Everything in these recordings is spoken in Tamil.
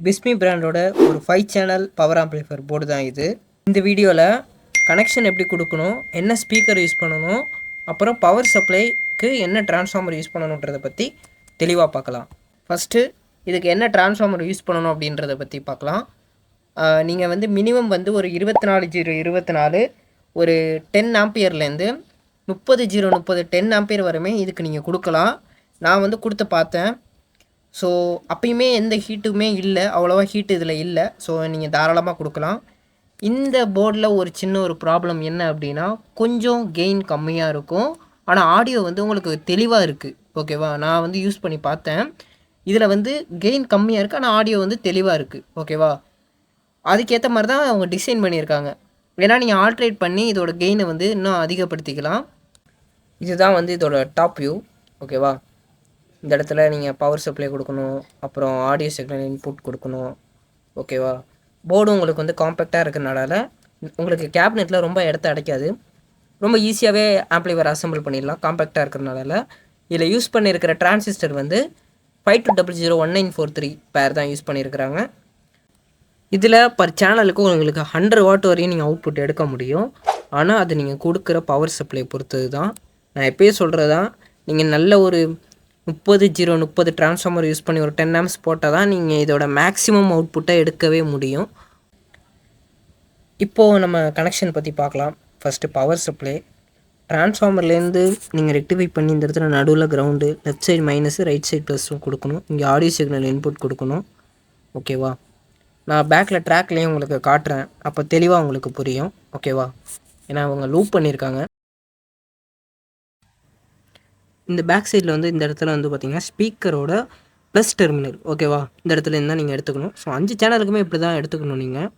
பிஸ்மி பிராண்டோட ஒரு 5 சேனல் பவர் ஆம்ப்ளிஃபையர் போர்டு தான் இது. இந்த வீடியோவில் கனெக்ஷன் எப்படி கொடுக்கணும், என்ன ஸ்பீக்கர் யூஸ் பண்ணணும், அப்புறம் பவர் சப்ளைக்கு என்ன டிரான்ஸ்ஃபார்மர் யூஸ் பண்ணணுன்றதை பற்றி தெளிவாக பார்க்கலாம். ஃபஸ்ட்டு இதுக்கு என்ன டிரான்ஸ்ஃபார்மர் யூஸ் பண்ணணும் அப்படின்றத பற்றி பார்க்கலாம். நீங்கள் மினிமம் ஒரு 24/024 ஒரு 10 ஆம்பியர்லேருந்து 30/030 10 ஆம்பியர் வரையுமே இதுக்கு நீங்கள் கொடுக்கலாம். நான் கொடுத்து பார்த்தேன். ஸோ அப்பயுமே எந்த ஹீட்டுமே இல்லை, அவ்வளோவா ஹீட்டு இதில் இல்லை. ஸோ நீங்கள் தாராளமாக கொடுக்கலாம். இந்த போர்டில் ஒரு சின்ன ஒரு ப்ராப்ளம் என்ன அப்படின்னா, கொஞ்சம் கெயின் கம்மியாக இருக்கும், ஆனால் ஆடியோ உங்களுக்கு தெளிவாக இருக்குது. ஓகேவா, நான் யூஸ் பண்ணி பார்த்தேன். இதில் கெயின் கம்மியாக இருக்குது, ஆனால் ஆடியோ தெளிவாக இருக்குது. ஓகேவா, அதுக்கேற்ற மாதிரி தான் அவங்க டிசைன் பண்ணியிருக்காங்க. ஏன்னா நீங்கள் ஆல்ட்ரேட் பண்ணி இதோட கெயினை இன்னும் அதிகப்படுத்திக்கலாம். இதுதான் இதோட டாப் வியூ. ஓகேவா, இந்த இடத்துல நீங்கள் பவர் சப்ளை கொடுக்கணும், அப்புறம் ஆடியோ சிக்னல் இன்புட் கொடுக்கணும். ஓகேவா, போர்டு உங்களுக்கு காம்பேக்டாக இருக்கிறனால உங்களுக்கு கேபினெட்டில் ரொம்ப இடத்த அடைக்காது, ரொம்ப ஈஸியாகவே ஆம்ப்ளிஃபையர் அசம்பிள் பண்ணிடலாம். காம்பேக்டாக இருக்கிறனால இதில் யூஸ் பண்ணியிருக்கிற டிரான்சிஸ்டர் 52001943 பேர் தான் யூஸ் பண்ணியிருக்கிறாங்க. இதில் பர் சேனலுக்கு உங்களுக்கு 100 வாட் வரையும் நீங்கள் அவுட்புட் எடுக்க முடியும். ஆனால் அது நீங்கள் கொடுக்குற பவர் சப்ளை பொறுத்தது தான். நான் எப்போயே சொல்கிறது தான், நீங்கள் நல்ல ஒரு 30/030 டிரான்ஸ்ஃபார்மர் யூஸ் பண்ணி ஒரு 10 ஆம்ப்ஸ் போட்டால் தான் நீங்கள் இதோட மேக்ஸிமம் அவுட்புட்டை எடுக்கவே முடியும். இப்போது நம்ம கனெக்ஷன் பற்றி பார்க்கலாம். ஃபஸ்ட்டு பவர் சப்ளை டிரான்ஸ்ஃபார்மர்லேருந்து நீங்கள் ரெக்டிஃபை பண்ணி இந்த இடத்துல நடுவில் ground, left side minus, right side ப்ளஸும் கொடுக்கணும். இங்கே ஆடியோ சிக்னல் இன்புட் கொடுக்கணும். ஓகேவா, நான் பேக்கில் ட்ராக்லேயும் உங்களுக்கு காட்டுறேன், அப்போ தெளிவாக உங்களுக்கு புரியும். ஓகேவா, ஏன்னா அவங்க லூப் பண்ணியிருக்காங்க. இந்த பேக் சைடில் இந்த இடத்துல பார்த்திங்கன்னா ஸ்பீக்கரோட ப்ளஸ் டெர்மினல். ஓகேவா, இந்த இடத்துல இருந்தால் நீங்கள் எடுத்துக்கணும். ஸோ 5 சேனலுக்குமே இப்படி தான் எடுத்துக்கணும் நீங்கள்.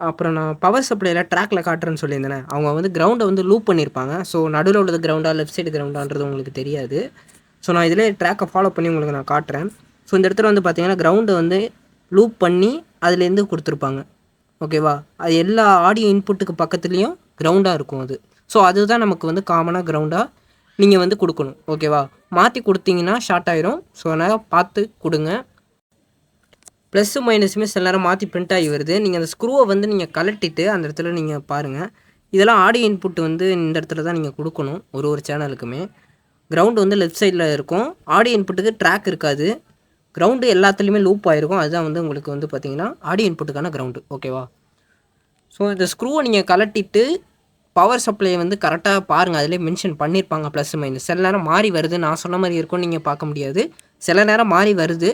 அப்புறம் நான் பவர் சப்ளையில் ட்ராக்கில் காட்டுறேன்னு சொல்லியிருந்தேனே, அவங்க கிரவுண்டை லூப் பண்ணியிருப்பாங்க. ஸோ நடுவில் உள்ளது கிரவுண்டா லெஃப்ட் சைடு கிரவுண்டான்றது உங்களுக்கு தெரியாது. ஸோ நான் இதிலே ட்ராக்கை ஃபாலோ பண்ணி உங்களுக்கு நான் காட்டுறேன். ஸோ இந்த இடத்துல பார்த்திங்கன்னா கிரவுண்டை லூப் பண்ணி அதுலேருந்து கொடுத்துருப்பாங்க. ஓகேவா, அது எல்லா ஆடியோ இன்புட்டுக்கு பக்கத்துலேயும் கிரவுண்டாக இருக்கும் அது. ஸோ அதுதான் நமக்கு காமனாக கிரவுண்டாக நீங்கள் கொடுக்கணும். ஓகேவா, மாற்றி கொடுத்தீங்கன்னா ஷார்ட் ஆயிரும். ஸோ அதனால் பார்த்து கொடுங்க. ப்ளஸ்ஸு மைனஸுமே சில நேரம் மாற்றி பிரிண்ட் ஆகி வருது. நீங்கள் அந்த ஸ்க்ரூவை நீங்கள் கலட்டிட்டு அந்த இடத்துல நீங்கள் பாருங்கள். இதெல்லாம் ஆடியோ இன்புட் இந்த இடத்துல தான் நீங்கள் கொடுக்கணும். ஒரு சேனலுக்குமே கிரவுண்டு லெஃப்ட் சைடில் இருக்கும். ஆடியோ இன்புட்டுக்கு ட்ராக் இருக்காது, கிரவுண்டு எல்லாத்துலேயுமே லூப் ஆகிருக்கும். அதுதான் உங்களுக்கு பார்த்திங்கன்னா ஆடியோ இன்புட்டுக்கான கிரவுண்டு. ஓகேவா, ஸோ இந்த ஸ்க்ரூவை நீங்கள் கலட்டிட்டு பவர் சப்ளையை கரெக்டாக பாருங்கள். அதிலே மென்ஷன் பண்ணியிருப்பாங்க ப்ளஸ் மைனஸ். சில நேரம் மாறி வருது, நான் சொன்ன மாதிரி இருக்கும்னு நீங்கள் பார்க்க முடியாது, சில நேரம் மாறி வருது,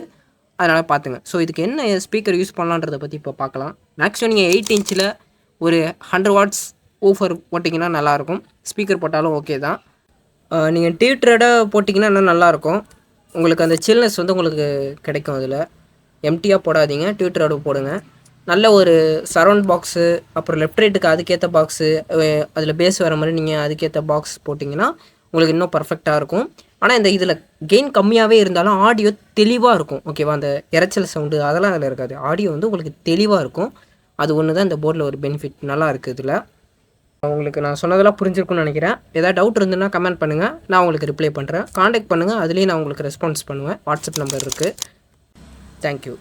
அதனால் பார்த்துங்க. ஸோ இதுக்கு என்ன ஸ்பீக்கர் யூஸ் பண்ணலான்றதை பற்றி இப்போ பார்க்கலாம். மேக்ஸிமம் நீங்கள் 8 இன்ச்சில் ஒரு 100 வாட்ஸ் ஊஃபர் போட்டிங்கன்னா நல்லாயிருக்கும். ஸ்பீக்கர் போட்டாலும் ஓகே தான். நீங்கள் டியூட்டராக போட்டிங்கன்னா இன்னும் நல்லாயிருக்கும். உங்களுக்கு அந்த சில்னஸ் உங்களுக்கு கிடைக்கும். அதில் எம்டியாக போடாதீங்க, டியூட்டரோட போடுங்க. நல்ல ஒரு சரவுண்ட் பாக்ஸு, அப்புறம் லெஃப்ட் ரைட்டுக்கு அதுக்கேற்ற பாக்ஸு, அதில் பேஸ் வர மாதிரி நீங்கள் அதுக்கேற்ற பாக்ஸ் போட்டிங்கன்னா உங்களுக்கு இன்னும் பர்ஃபெக்டாக இருக்கும். ஆனால் இதில் கெயின் கம்மியாகவே இருந்தாலும் ஆடியோ தெளிவாக இருக்கும். ஓகேவா, அந்த இரைச்சல் சவுண்டு அதெல்லாம் அதில் இருக்காது. ஆடியோ உங்களுக்கு தெளிவாக இருக்கும். அது ஒன்று தான் இந்த போர்டில் ஒரு பெனிஃபிட் நல்லா இருக்குது. இதில் உங்களுக்கு நான் சொன்னதெல்லாம் புரிஞ்சிருக்குன்னு நினைக்கிறேன். ஏதாவது டவுட் இருந்துன்னா கமெண்ட் பண்ணுங்கள், நான் உங்களுக்கு ரிப்ளை பண்ணுறேன். காண்டாக்ட் பண்ணுங்கள், அதுலேயும் நான் உங்களுக்கு ரெஸ்பான்ஸ் பண்ணுவேன். வாட்ஸ்அப் நம்பர் இருக்குது. தேங்க்யூ.